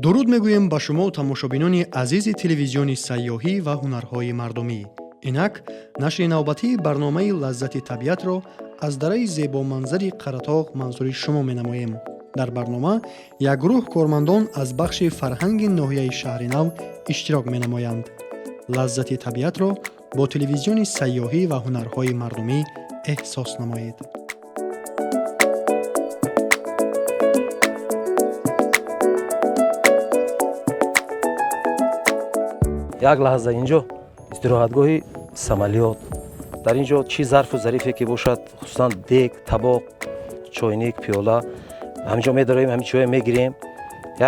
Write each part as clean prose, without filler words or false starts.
дуруд мегӯем ба шумо тамошобинони азизи телевизиони сайёҳӣ ва ҳунарҳои мардумӣ. инак нашри навбатии барномаи лаззати табиатро аз дараи зебоманзари қаратоғ манзури шумо менамоем. дар барнома як гурӯҳ кормандон аз бахши фарҳанги ноҳияи шаҳри нав иштирок менамоянд. лаззати табиатро бо телевизиони сайёҳӣ ва ҳунарҳои мардумӣ эҳсос намоед. як лаҳза инҷо истироҳатгоҳи самалиёт. дар инҷо чӣ зарфу зарифе ки бошад, хусусан дег, табоқ, чойник, пиёла, ҳаминҷо медорем, ҳамин чиҳоро мегирем,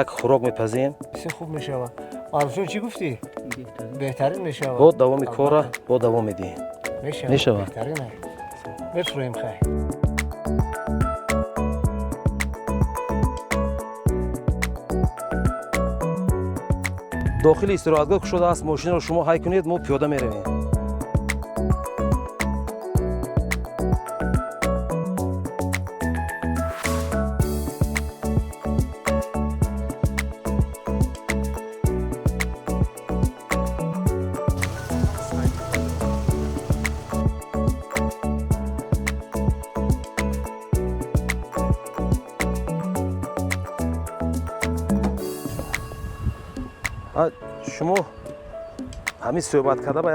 як хӯрок мепазем. бисёр хуб мешавад. арзушон чӣ гуфтӣ? беҳтарин мешавад. бо давоми кора бо давом медиҳем. мешавад. Беҳтарин аст. мефурӯем хай. дохили истироҳатгоҳ кушодааст, мошинро шумо ҳай кунед, мо пиёда меравем. шумо ҳамин суҳбат карда ба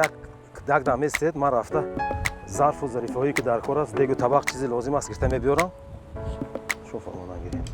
як дам местед, ман рафта зарфу зарифаҳое ки дар кор аст, дегу табақ чизе лозим аст гирифта мебиёрам. шумо фармона гиред.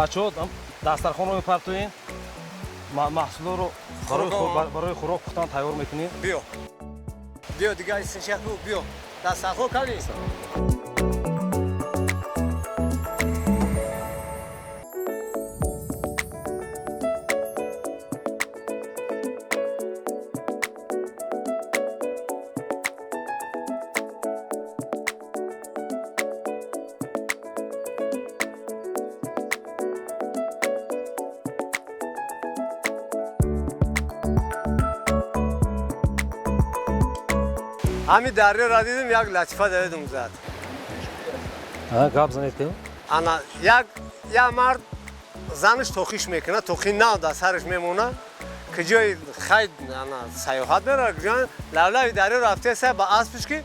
бачаҳо дастархонро мепартоем, маҳсулотро барои хӯрок пухтан тайёр мекунем. биё дигаи сешаку биё. Дастархон кани. ҳамин дарёро дидим, як латифа давидум зад. гап занед ки ана як мард занаш тохиш мекунад, тохи нав дар сараш мемона, ки ҷои хайд сайёҳат меравад, ҷои лавлави дарё рафтеса ба аспиш ки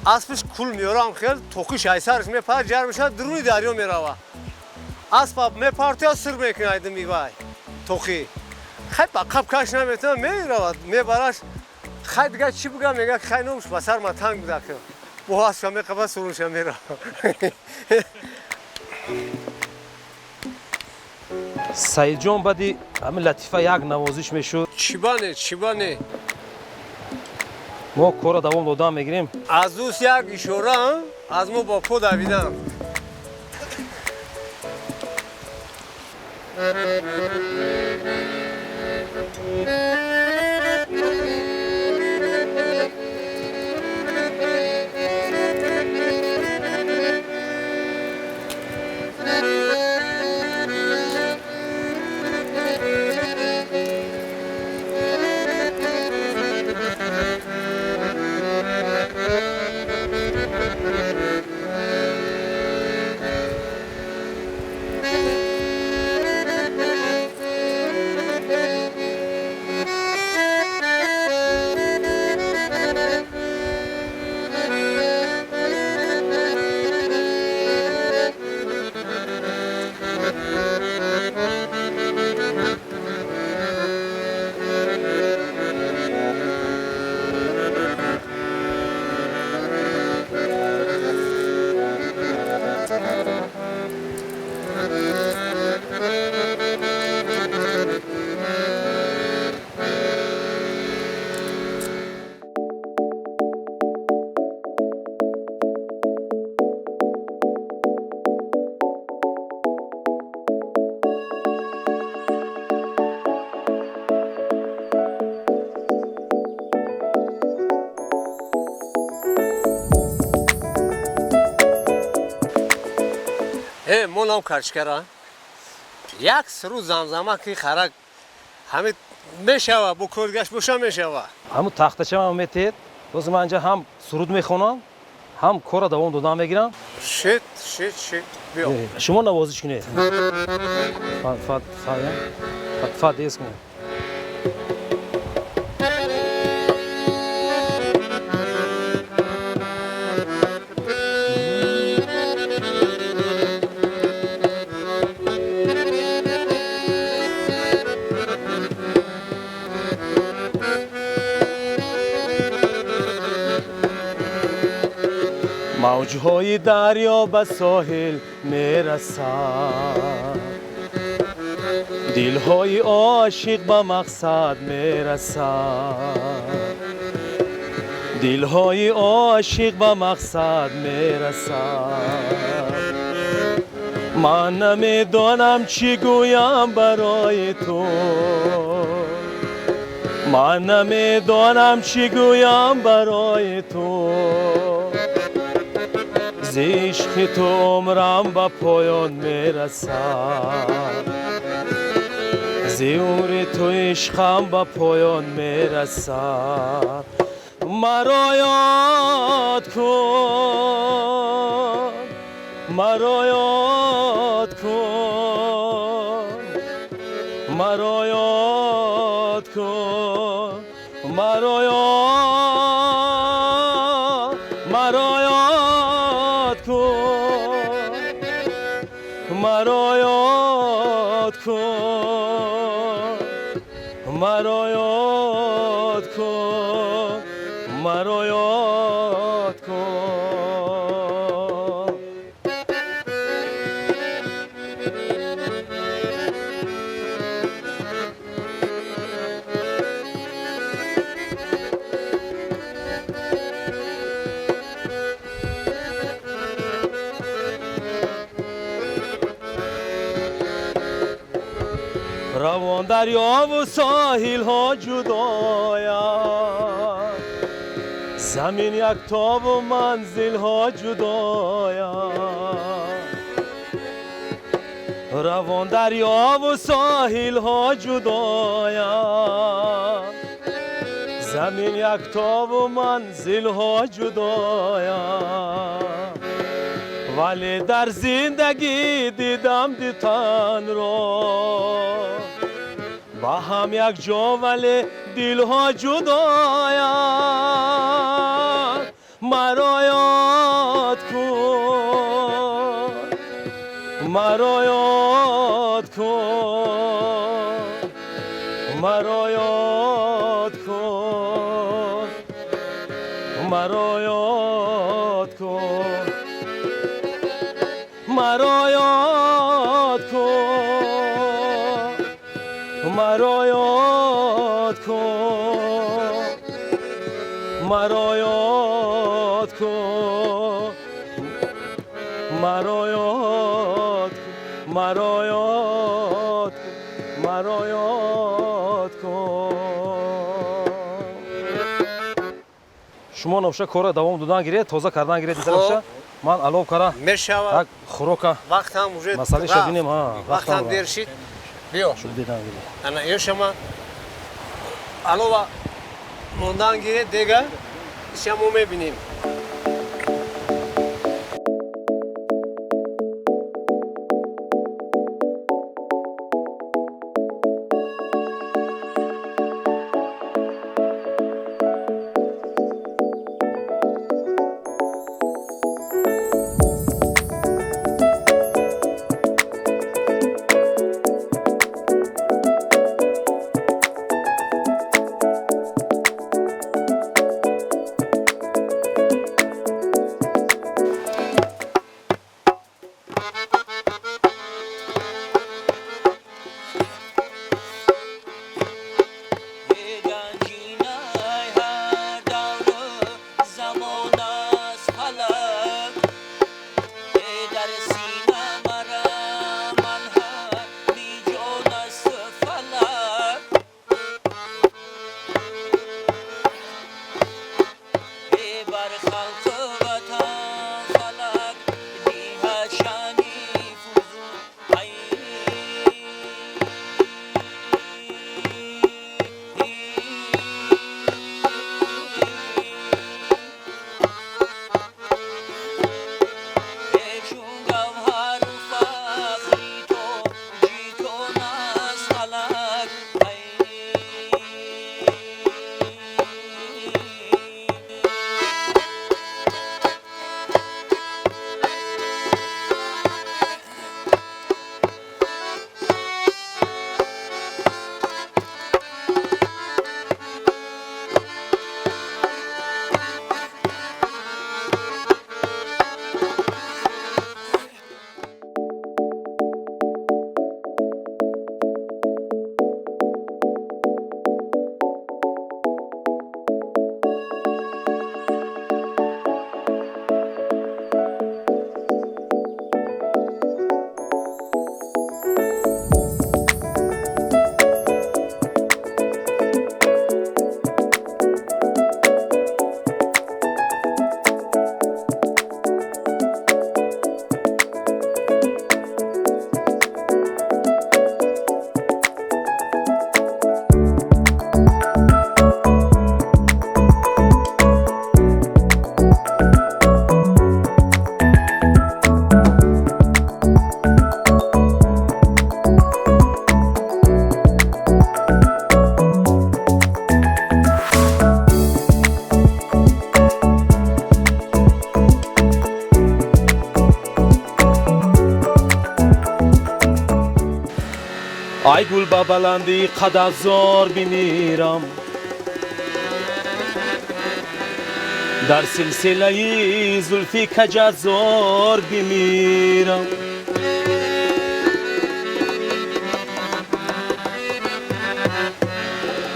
аспиш кул меёрам хел, тохиш ай сараш мепарад, ҷар мешавад, дуруни дарё меравад. аспа мепартия сир мекунад мивай тохи. хай ба қаб каш наметавад, меравад, мебараш. хай дига чӣ бугам, мега хай номш ба сар ма танг буда ки бо ҳастша меқаба сурунша мера. саидҷон баъди ҳамин латифа як навозиш мешуд. чӣ бане мо корро давом додан мегирем. аз дӯст як ишора аз мо бо по давидам. ما نام کرچکرا یک سرو زمزمه که خرک همه میشوه با کردگش بوشا میشوه همون تختچه هم میتید روز من اینجا هم سرود میخونم هم کار دوام دادن میگیرم شت بیا شما نوازش کنید فاد دیس کنید موجهای دریا به ساحل میرسد دلهای عاشق به مقصد میرسد دلهای عاشق به مقصد میرسد من نمیدانم چی گویم برای تو من نمیدانم چی گویم برای تو ز عشق تو عمرم به پایان میرسد ز عمر تو عشقم به پایان میرسد مرا یاد کن مرا یاد کن مرا یاد کن مرا یاد مرا یاد کن مرا یاد کن مرا یاد کن مرا یاد کن روان دریا و ساحل ها جداید زمین یک تاب و منزل ها جداید روان دریا و ساحل ها جداید زمین یک تاب و منزل ها جداید ولی در زندگی دیدم دیتن را با هم یک جا ولی دلها جداید مرا یاد کن مرا یاد کن مرا یاد کن مرا یاد کن مرا یاد کن مرا یاد کن مرا یاد کن مرا یاد مرا یاد مرا یاد کن شما نوشه کار دوام دادن گیره تازه کردن گیره دیدن نوشه من علو کارا میشوه так خوراکا وقت هم وجود مسئله شدینیم ها وقت هم دیر شد بیا شد دیدن گیره انا یه شما علاوه موندن گیره دیگه شما میبینیم ای گل با بلندی قد افزار بمیرم در سلسله زلفی کجزار بمیرم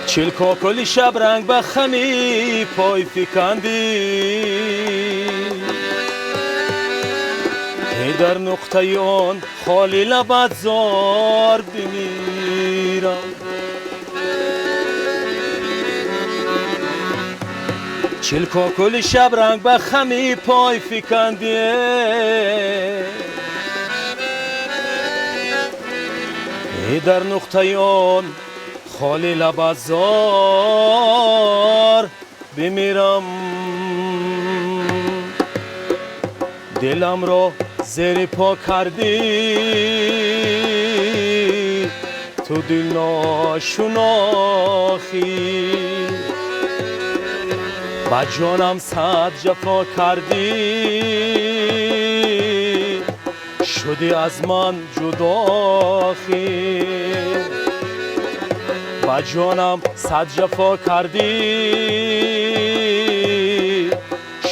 چل کاکلی شب رنگ به خمی پای فکندی در نقطه آن خالی لبت زار بمیرم چل کاکلی شب رنگ به خمی پای فکندی در نقطه آن خالی لبت زار بمیرم دلم را زیر پا کردی تو دل ناشناخی با جانم صد جفا کردی شدی از من جداخی با جانم صد جفا کردی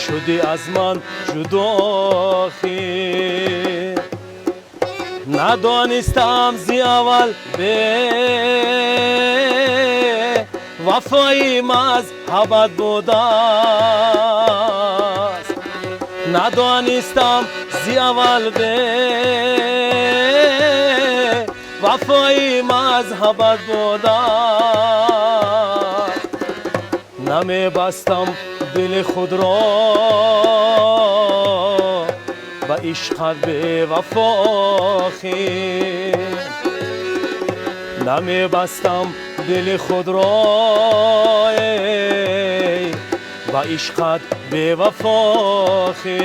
شدی از من جداخی ندانستم زی اول به وفاییم از ابد بوده است ندانستم زی اول به وفاییم از ابد بوده است نمی بستم دل خود را و عشقت به وفاخی نمی بستم دل خود را و عشقت به وفاخی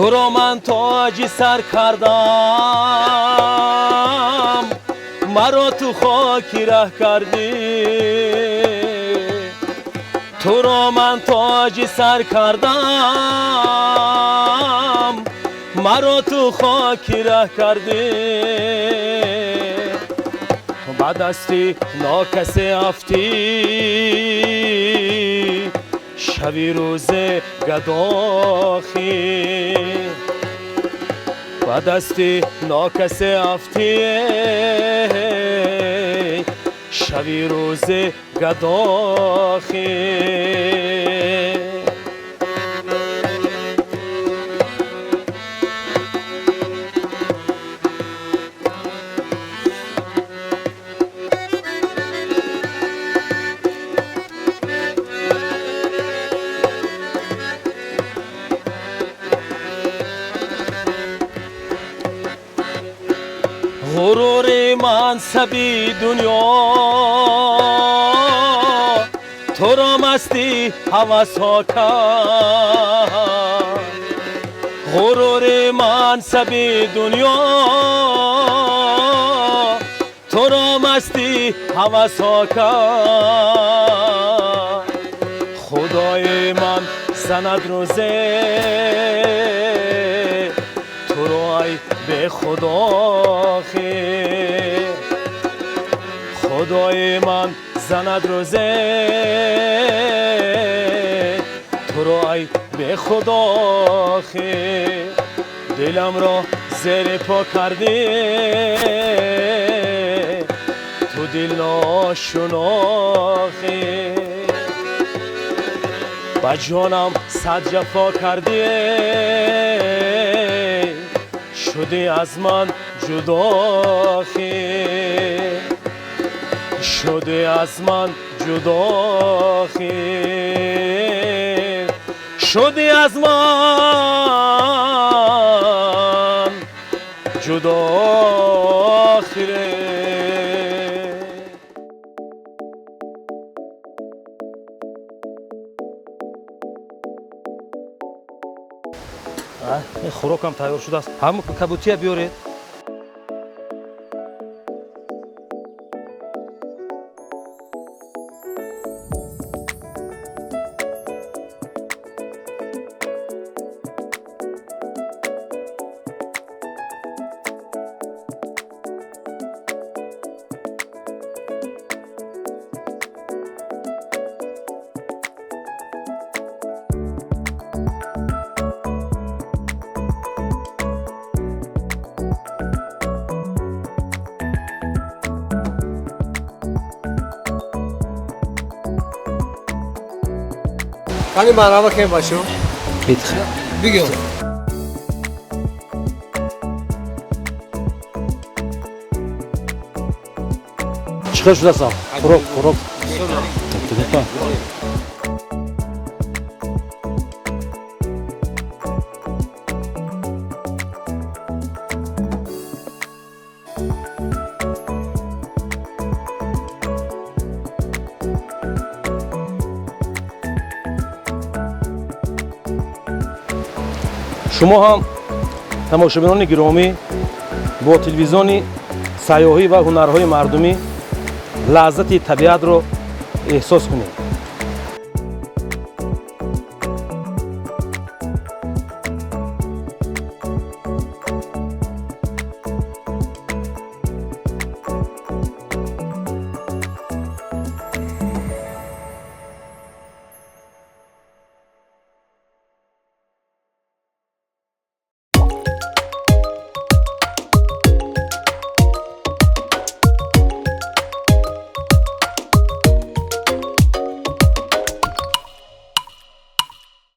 تو را من تاج سر کردم مرا تو خاکی ره کردی تو را من تاج سر کردم مرا تو خاکی ره کردی با دستی ناکسی افتی شبی روز گداخی و دستی ناکسی افتی شبی روز گداخی غرور منصبی دنیا تو را مستی هوس ها کرد غرور منصبی دنیا تو را مستی هوس ها کرد خدای من زند روزه تو را ای به خدا خیر خدای من زند روزه تو را ای به خدا خیر دلم را زیر پا کردی تو دل ناشناخی با جانم صد جفا کردی شدی از من جداخی شدی از من جداخی شدی از من جداخی хӯрокам тайёр шудааст. Ҳамн кабутия биёред. Hani marhaba kim başım? Bir gün. Chiqar shudaasan. Xo'roq. шумо ҳам тамошобинони гиромӣ бо телевизиони сайёҳӣ ва ҳунарҳои мардумӣ лаззати табиатро эҳсос кунед.